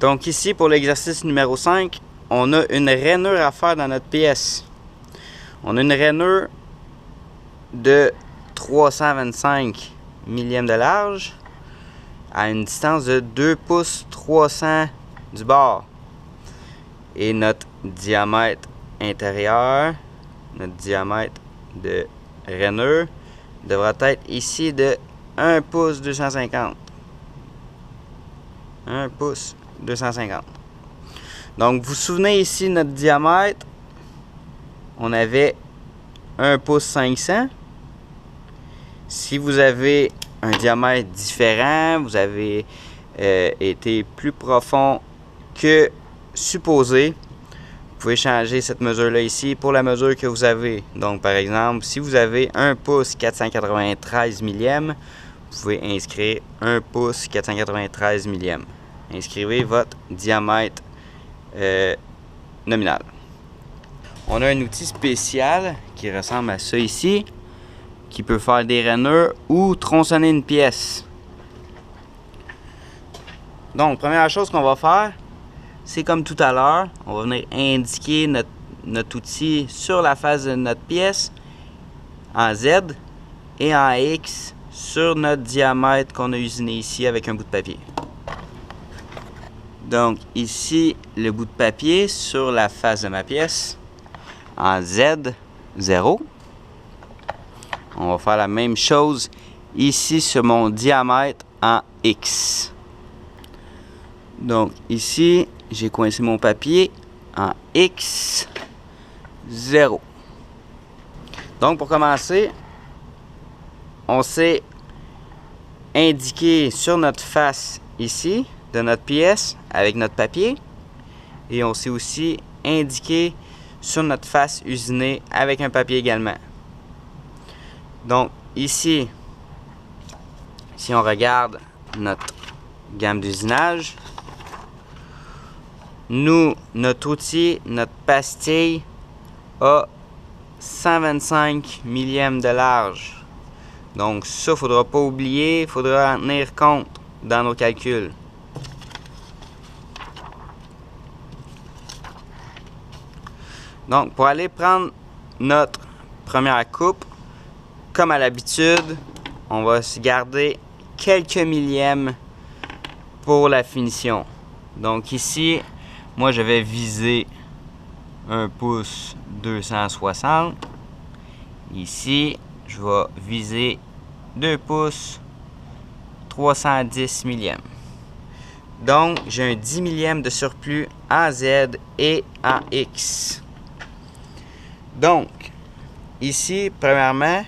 Donc ici, pour l'exercice numéro 5, on a une rainure à faire dans notre pièce. On a une rainure de 325 millièmes de large à une distance de 2 pouces 300 du bord. Et notre diamètre intérieur, notre diamètre de rainure, devra être ici de 1 pouce 250. 1 pouce 250. Donc, vous vous souvenez ici, notre diamètre, on avait 1 pouce 500. Si vous avez un diamètre différent, vous avez été plus profond que supposé, vous pouvez changer cette mesure-là ici pour la mesure que vous avez. Donc, par exemple, si vous avez 1 pouce 493 millièmes, vous pouvez inscrire 1 pouce 493 millièmes. Inscrivez votre diamètre nominal. On a un outil spécial qui ressemble à ça ici, qui peut faire des rainures ou tronçonner une pièce. Donc, première chose qu'on va faire, c'est comme tout à l'heure, on va venir indiquer notre outil sur la face de notre pièce en Z et en X sur notre diamètre qu'on a usiné ici avec un bout de papier. Donc ici, le bout de papier sur la face de ma pièce en Z, 0. On va faire la même chose ici sur mon diamètre en X. Donc ici, j'ai coincé mon papier en X, 0. Donc pour commencer, on s'est indiqué sur notre face ici de notre pièce avec notre papier et on s'est aussi indiqué sur notre face usinée avec un papier également. Donc ici, si on regarde notre gamme d'usinage, notre outil, notre pastille a 125 millièmes de large. Donc ça, il ne faudra pas oublier, il faudra en tenir compte dans nos calculs. Donc, pour aller prendre notre première coupe, comme à l'habitude, on va se garder quelques millièmes pour la finition. Donc ici, moi je vais viser 1 pouce 260. Ici, je vais viser 2 pouces 310 millièmes. Donc, j'ai un 10 millièmes de surplus en Z et en X. Donc, ici, premièrement,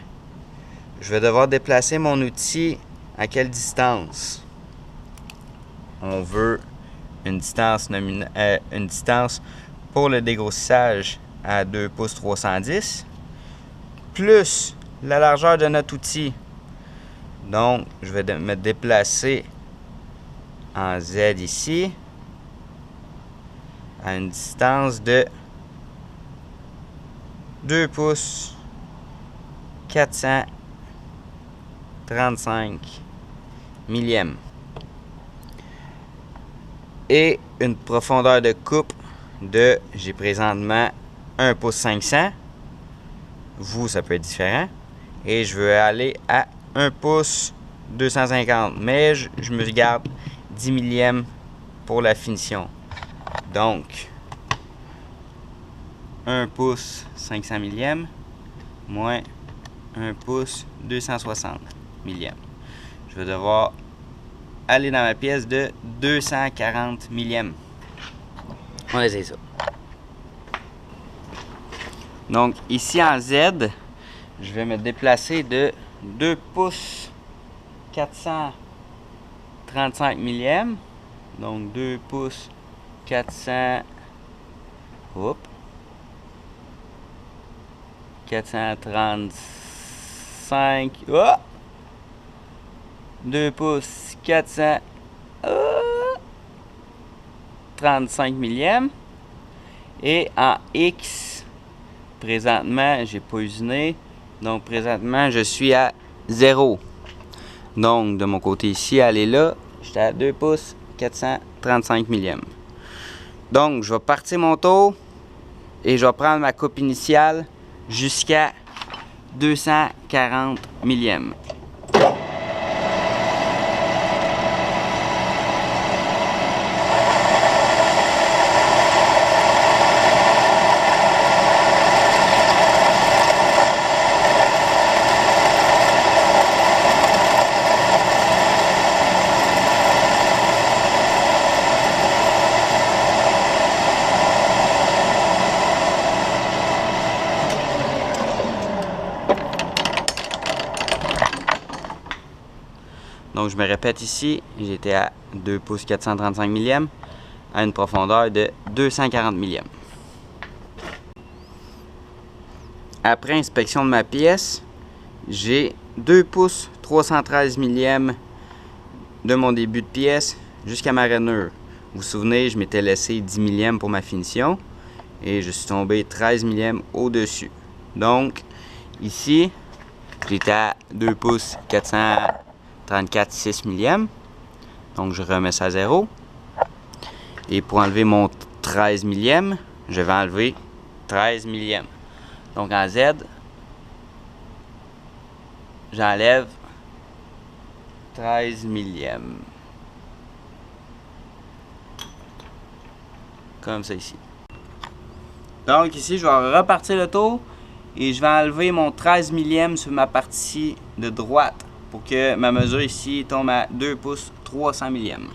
je vais devoir déplacer mon outil à quelle distance? On veut une distance pour le dégrossissage à 2 pouces 310 plus la largeur de notre outil. Donc, je vais me déplacer en Z ici à une distance de 2 pouces 435 millièmes et une profondeur de coupe de, j'ai présentement 1 pouce 500. Vous, ça peut être différent. Et je veux aller à 1 pouce 250. Mais je me garde 10 millièmes pour la finition. Donc, 1 pouce 500 millièmes moins 1 pouce 260 millièmes. Je vais devoir aller dans ma pièce de 240 millièmes. On va essayer ça. Donc ici en Z, je vais me déplacer de 2 pouces 435 millièmes. Donc 2 pouces 400. Oups. 435. Oh! 2 pouces 435 millièmes. Et en X, présentement, j'ai pas usiné. Donc présentement, je suis à 0. Donc de mon côté ici, elle est là. J'étais à 2 pouces 435 millièmes. Donc, je vais partir mon tour et je vais prendre ma coupe initiale jusqu'à 240 millièmes. Donc je me répète ici, j'étais à 2 pouces 435 millièmes à une profondeur de 240 millièmes. Après inspection de ma pièce, j'ai 2 pouces 313 millièmes de mon début de pièce jusqu'à ma rainure. Vous vous souvenez, je m'étais laissé 10 millièmes pour ma finition et je suis tombé 13 millièmes au-dessus. Donc ici, j'étais à 2 pouces 434,6 millièmes. Donc je remets ça à 0. Et pour enlever mon 13 millièmes, je vais enlever 13 millièmes. Donc en Z, j'enlève 13 millièmes. Comme ça ici. Donc ici, je vais repartir le tour et je vais enlever mon 13 millièmes sur ma partie de droite pour que ma mesure ici tombe à 2 pouces 300 millièmes.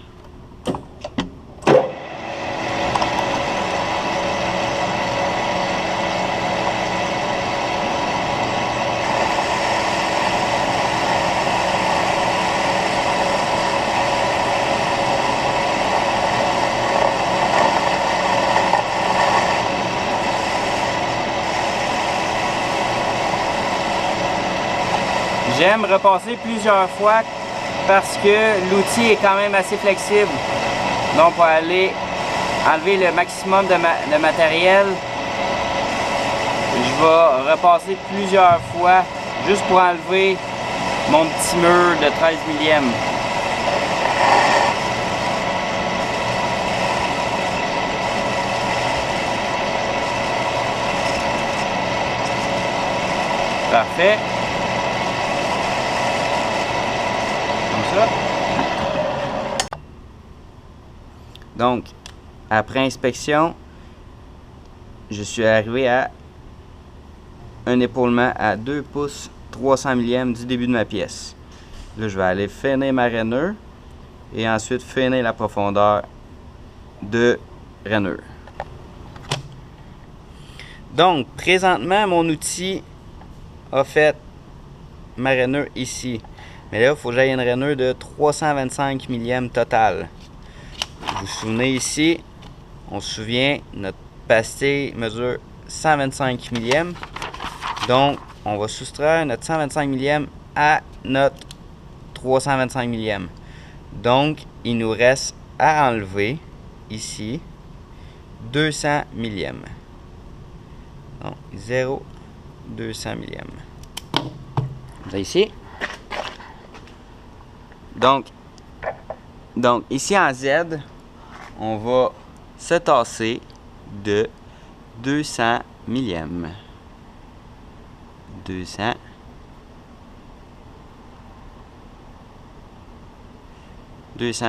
J'aime repasser plusieurs fois parce que l'outil est quand même assez flexible. Donc pour aller enlever le maximum de matériel, je vais repasser plusieurs fois juste pour enlever mon petit mur de 13 millièmes. Parfait. Donc, après inspection, je suis arrivé à un épaulement à 2 pouces 300 millièmes du début de ma pièce. Là, je vais aller finir ma rainure et ensuite finir la profondeur de rainure. Donc, présentement, mon outil a fait ma rainure ici. Mais là, il faut que j'aille une rainure de 325 millièmes total. Vous vous souvenez ici, on se souvient, notre pastille mesure 125 millièmes. Donc, on va soustraire notre 125 millièmes à notre 325 millièmes. Donc, il nous reste à enlever ici 200 millièmes. Donc, 0, 200 millièmes. Vous avez ici. Donc ici en Z, on va se tasser de 200 millièmes. 200.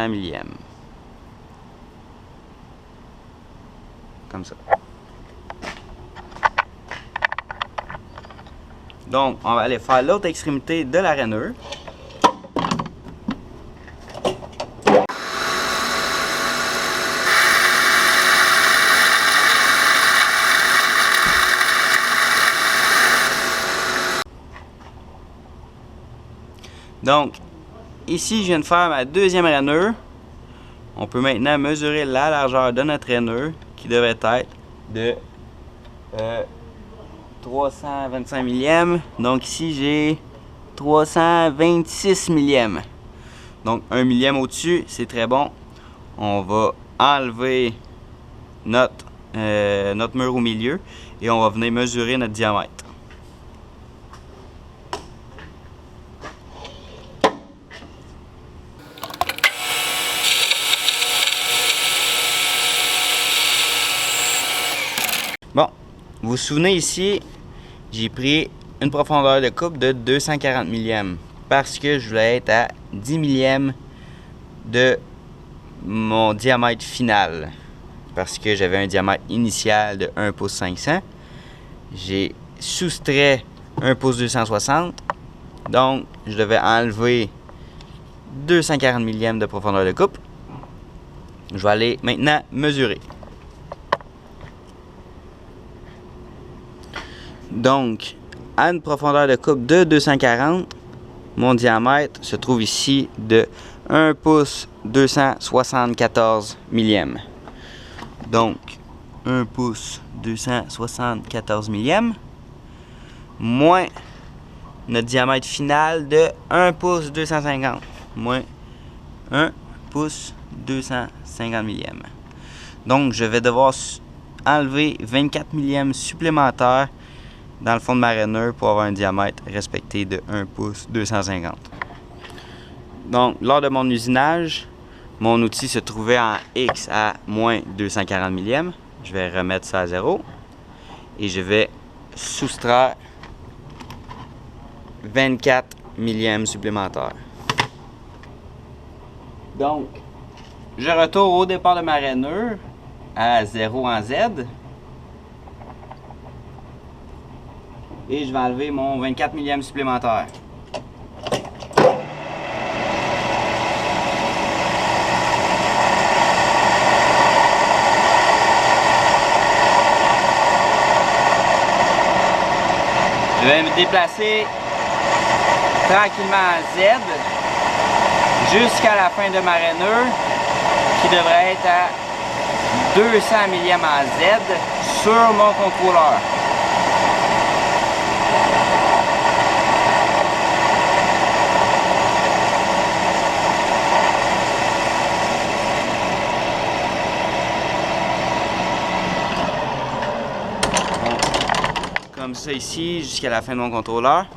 Millièmes. Comme ça. Donc, on va aller faire l'autre extrémité de la rainure. Donc, ici, je viens de faire ma deuxième rainure. On peut maintenant mesurer la largeur de notre rainure, qui devrait être de 325 millièmes. Donc ici, j'ai 326 millièmes. Donc, 1 millième au-dessus, c'est très bon. On va enlever notre mur au milieu et on va venir mesurer notre diamètre. Bon, vous vous souvenez ici, j'ai pris une profondeur de coupe de 240 millièmes parce que je voulais être à 10 millièmes de mon diamètre final. Parce que j'avais un diamètre initial de 1 pouce 500. J'ai soustrait 1 pouce 260. Donc, je devais enlever 240 millièmes de profondeur de coupe. Je vais aller maintenant mesurer. Donc, à une profondeur de coupe de 240, mon diamètre se trouve ici de 1 pouce 274 millièmes. Donc, 1 pouce 274 millièmes moins notre diamètre final de 1 pouce 250 moins 1 pouce 250 millièmes. Donc, je vais devoir enlever 24 millièmes supplémentaires dans le fond de ma rainure pour avoir un diamètre respecté de 1 pouce 250. Donc, lors de mon usinage, mon outil se trouvait en X à moins 240 millièmes. Je vais remettre ça à 0 et je vais soustraire 24 millièmes supplémentaires. Donc, je retourne au départ de ma rainure à 0 en Z. Et je vais enlever mon 24 millièmes supplémentaire. Je vais me déplacer tranquillement à Z jusqu'à la fin de ma rainure qui devrait être à 200 millièmes en Z sur mon contrôleur. Comme ça ici, jusqu'à la fin de mon contrôleur.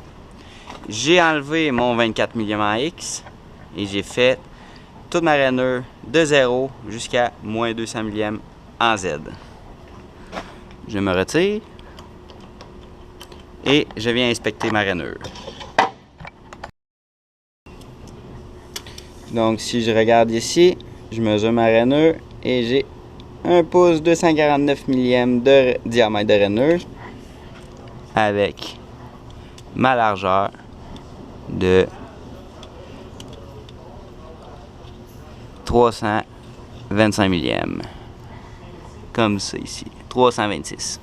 J'ai enlevé mon 24 millièmes en X et j'ai fait toute ma rainure de 0 jusqu'à moins 200 millièmes en Z. Je me retire et je viens inspecter ma rainure. Donc si je regarde ici, je mesure ma rainure et j'ai 1 pouce 249 millièmes de diamètre de rainure avec ma largeur de 325 millièmes. Comme ça ici, 326.